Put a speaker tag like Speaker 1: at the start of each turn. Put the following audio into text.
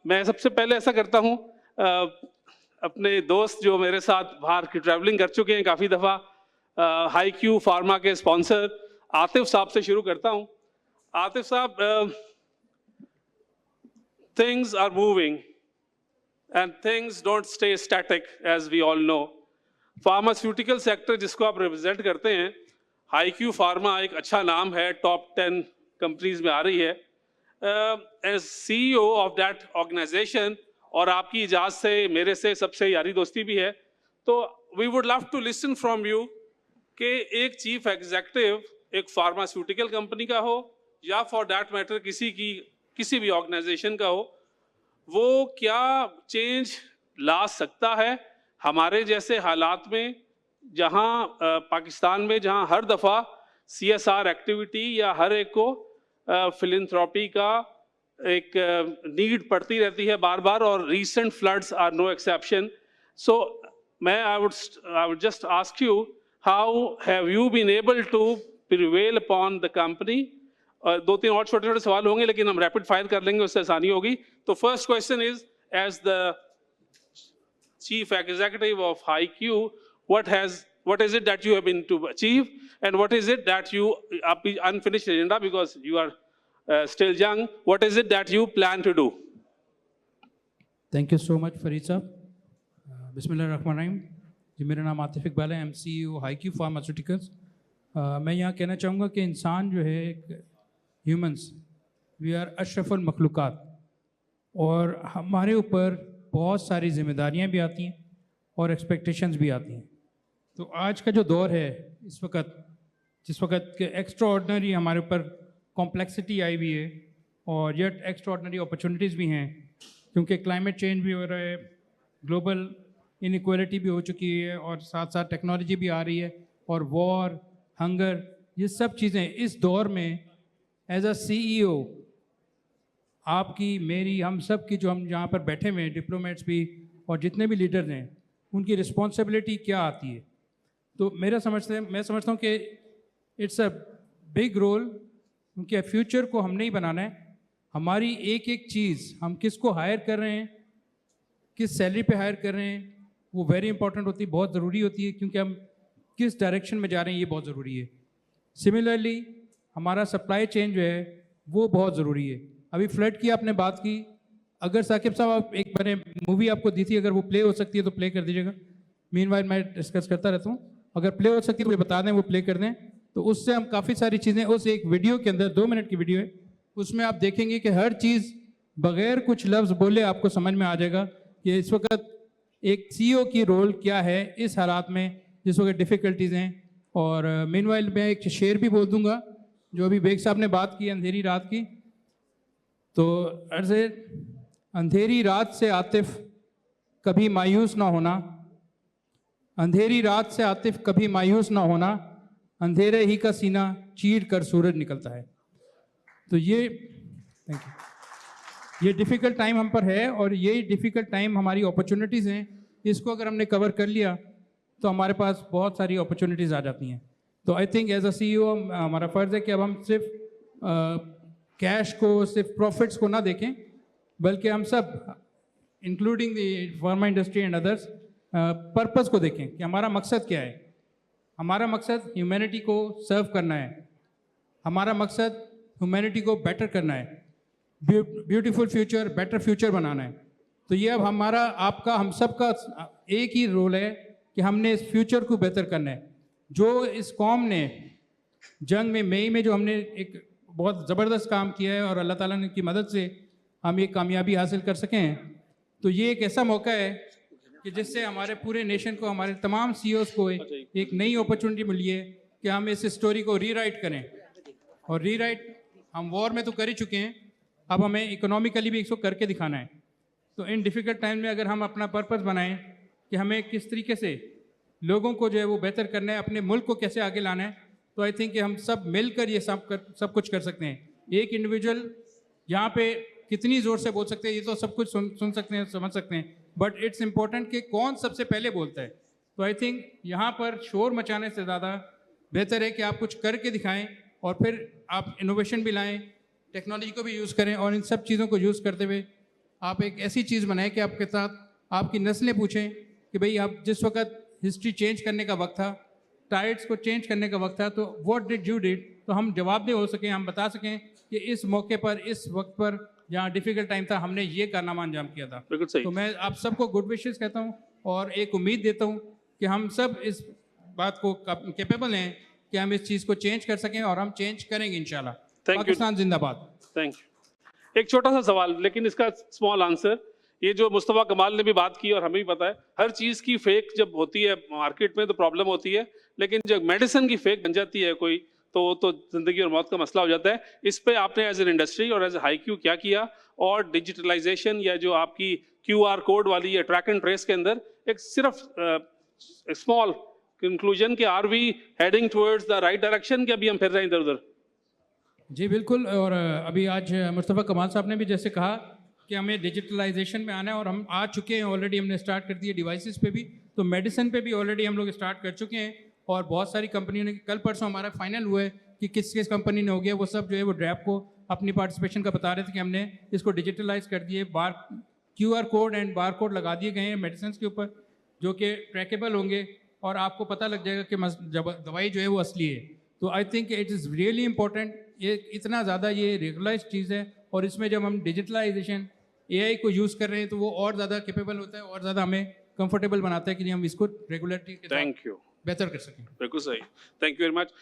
Speaker 1: मैं सबसे पहले ऐसा करता हूँ, अपने दोस्त जो मेरे साथ बाहर की ट्रैवलिंग कर चुके हैं काफ़ी दफ़ा, हाई क्यू फार्मा के स्पॉन्सर आतिफ साहब से शुरू करता हूँ। आतिफ साहब, things are moving and things don't stay static as we all know. Pharmaceutical sector जिसको आप रिप्रेजेंट करते हैं, हाई क्यू फार्मा एक अच्छा नाम है, टॉप 10 कंपनीज में आ रही है। As CEO of that organisation, और आपकी इजाज़त से मेरे से सबसे यारी दोस्ती भी है, तो we would love to listen from you कि एक चीफ एग्जीक्यूटिव एक फार्मास्यूटिकल कंपनी का हो या फॉर दैट मैटर किसी भी ऑर्गेनाइजेशन का हो, वो क्या चेंज ला सकता है हमारे जैसे हालात में, जहां पाकिस्तान में जहां हर दफ़ा CSR एक्टिविटी या हर एक को फिलैंथ्रोपी का एक नीड पड़ती रहती है बार बार, और recent floods are no exception. So मैं I would just ask you, how have you been able to prevail upon the company? दो तीन और छोटे छोटे सवाल होंगे लेकिन हम रैपिड फायर कर लेंगे, उससे आसानी होगी। तो first question is, as the chief executive of HiQ, what is it that you have been to achieve, and what is it that you unfinished agenda, because you are still young, what is it that you plan to do?
Speaker 2: Thank you so much Farid साहब। बिस्मिल्लाहिर्रहमानिर्रहीम जी, मेरा नाम आतिफ इकबाल है, CEO HiQ pharmaceuticals. मैं यहाँ कहना चाहूँगा कि इंसान जो है, ह्यूमंस, वी आर अशरफुल मखलूक़ात, और हमारे ऊपर बहुत सारी जिम्मेदारियां भी आती हैं और एक्सपेक्टेशंस भी आती हैं। तो आज का जो दौर है इस वक्त, जिस वक्त के एक्स्ट्रा ऑर्डनरी हमारे ऊपर कॉम्प्लेक्सिटी आई हुई है और येट एक्स्ट्रा ऑर्डनरी अपॉर्चुनिटीज़ भी हैं, क्योंकि क्लाइमेट चेंज भी हो रहा है, ग्लोबल इनइक्वालिटी भी हो चुकी है, और साथ साथ टेक्नोलॉजी भी आ रही है, और वॉर, हंगर, ये सब चीज़ें इस दौर में एज अ CEO आपकी, मेरी, हम सब की, जो हम यहाँ पर बैठे हुए हैं, डिप्लोमेट्स भी और जितने भी लीडर्स हैं, उनकी रिस्पॉन्सिबिलिटी क्या आती है। तो मैं समझता हूँ कि इट्स अ बिग रोल, क्योंकि फ्यूचर को हमने ही बनाना है। हमारी एक एक चीज़, हम किसको हायर कर रहे हैं, किस सैलरी पे हायर कर रहे हैं, वो वेरी इंपॉर्टेंट होती है, बहुत ज़रूरी होती है, क्योंकि हम किस डायरेक्शन में जा रहे हैं ये बहुत ज़रूरी है। सिमिलरली हमारा सप्लाई चेन जो है वो बहुत ज़रूरी है। अभी फ्लड की आपने बात की, अगर साकिब साहब आप एक मैंने मूवी आपको दी थी, अगर वो प्ले हो सकती है तो प्ले कर दीजिएगा। मीनवाइल मैं डिस्कस करता रहता हूँ, अगर प्ले हो सकती है मुझे बता दें, वो प्ले कर दें, तो उससे हम काफ़ी सारी चीज़ें, उस एक वीडियो के अंदर 2 मिनट की वीडियो है, उसमें आप देखेंगे कि हर चीज़ बगैर कुछ लफ्ज़ बोले आपको समझ में आ जाएगा कि इस वक्त एक CEO की रोल क्या है इस हालात में जिस वक्त डिफ़िकल्टीज़ हैं। और मीनवाइल मैं एक शेर भी बोल दूँगा, जो अभी बेग साहब ने बात की अंधेरी रात की, तो अर्ज़े अंधेरी रात से आतिफ कभी मायूस ना होना, अंधेरी रात से आतिफ कभी मायूस ना होना, अंधेरे ही का सीना चीर कर सूरज निकलता है। तो ये थैंक यू, ये डिफ़िकल्ट टाइम हम पर है, और ये डिफ़िकल्ट टाइम हमारी अपॉर्चुनिटीज़ हैं, इसको अगर हमने कवर कर लिया तो हमारे पास बहुत सारी अपॉर्चुनिटीज़ आ जाती हैं। तो I think as a CEO हमारा फ़र्ज़ है कि अब हम सिर्फ कैश को, सिर्फ प्रॉफिट्स को ना देखें, बल्कि हम सब including the pharma industry and others purpose को देखें कि हमारा मकसद क्या है। हमारा मकसद ह्यूमैनिटी को सर्व करना है, हमारा मकसद ह्यूमैनिटी को बेटर करना है, ब्यूटीफुल फ्यूचर, बेटर फ्यूचर बनाना है। तो ये अब हमारा, आपका, हम सब का एक ही रोल है कि हमने इस फ्यूचर को बेहतर करना है। जो इस कौम ने जंग में मई में जो हमने एक बहुत ज़बरदस्त काम किया है और अल्लाह ताला की मदद से हम ये कामयाबी हासिल कर सकें, तो ये एक ऐसा मौका है कि जिससे हमारे पूरे नेशन को, हमारे तमाम CEOs को एक नई अपॉर्चुनिटी मिली है कि हम इस स्टोरी को रीराइट करें। और रीराइट हम वॉर में तो कर ही चुके हैं, अब हमें इकोनॉमिकली भी इसको करके दिखाना है। तो इन डिफ़िकल्ट टाइम में अगर हम अपना पर्पस बनाएं कि हमें किस तरीके से लोगों को जो है वो बेहतर करना है, अपने मुल्क को कैसे आगे लाना है, तो आई थिंक कि हम सब मिलकर ये सब कुछ कर सकते हैं। एक इंडिविजुअल यहाँ पे कितनी ज़ोर से बोल सकते हैं, ये तो सब कुछ सुन सकते हैं, समझ सकते हैं, बट इट्स इम्पोर्टेंट कि कौन सबसे पहले बोलता है। तो आई थिंक यहाँ पर शोर मचाने से ज़्यादा बेहतर है कि आप कुछ करके दिखाएं और फिर आप इनोवेशन भी लाएं, टेक्नोलॉजी को भी यूज़ करें, और इन सब चीज़ों को यूज़ करते हुए आप एक ऐसी चीज़ बनाएं कि आपके साथ आपकी नस्लें पूछें कि भाई आप जिस वक्त हिस्ट्री चेंज करने का वक्त था, टाइड्स को चेंज करने का वक्त था, तो व्हाट डिड यू डिड, तो हम जवाबदेह हो सकें, हम बता सकें कि इस मौके पर, इस वक्त पर जहाँ डिफ़िकल्ट टाइम था, हमने ये कारनामा अंजाम किया था।
Speaker 1: बिल्कुल सही।
Speaker 2: तो मैं आप सबको गुड विशेस कहता हूँ और एक उम्मीद देता हूँ कि हम सब इस बात को कैपेबल हैं कि हम इस चीज़ को चेंज कर सकें और हम चेंज करेंगे इंशाल्लाह।
Speaker 1: you.
Speaker 2: पाकिस्तान जिंदाबाद।
Speaker 1: Thank you. एक छोटा सा सवाल, लेकिन इसका स्मॉल आंसर, ये जो मुस्तफ़ा कमाल ने भी बात की और हमें भी पता है, हर चीज़ की फेक जब होती है मार्केट में तो प्रॉब्लम होती है, लेकिन जब मेडिसिन की फेक बन जाती है कोई, तो वो तो जिंदगी और मौत का मसला हो जाता है। इस पे आपने एज एन इंडस्ट्री और एज हाईक्यू क्या किया, और डिजिटलाइजेशन या जो आपकी QR कोड वाली या ट्रैक एंड ट्रेस के अंदर एक सिर्फ स्मॉल कंक्लूजन कि are we heading towards the right direction, कि अभी हम फिर रहे हैं इधर उधर?
Speaker 2: जी बिल्कुल, और अभी आज मुस्तफ़ा कमाल साहब ने भी जैसे कहा कि हमें डिजिटलाइजेशन में आना है, और हम आ चुके हैं ऑलरेडी, हमने स्टार्ट कर दिए डिवाइसेस पे भी, तो मेडिसिन पे भी ऑलरेडी हम लोग स्टार्ट कर चुके हैं। और बहुत सारी कंपनियों ने, कल परसों हमारा फाइनल हुआ है कि किस किस कंपनी ने हो गया, वो सब जो है वो ड्रैप को अपनी पार्टिसिपेशन का बता रहे थे कि हमने इसको डिजिटलाइज कर दिए, QR code and bar code लगा दिए गए हैं मेडिसिन के ऊपर, जो कि ट्रैकेबल होंगे और आपको पता लग जाएगा कि दवाई जो है वो असली है। तो I think it is really important, ये इतना ज़्यादा ये रेगुलाइज चीज़ है, और इसमें जब हम डिजिटलाइजेशन AI को यूज़ कर रहे हैं तो वो और ज़्यादा कैपेबल होता है और ज़्यादा हमें कंफर्टेबल बनाता है कि हम इसको रेगुलरिटी के साथ
Speaker 1: थैंक यू।
Speaker 2: बेहतर कर सकें।
Speaker 1: बिल्कुल सही। Thank you very much.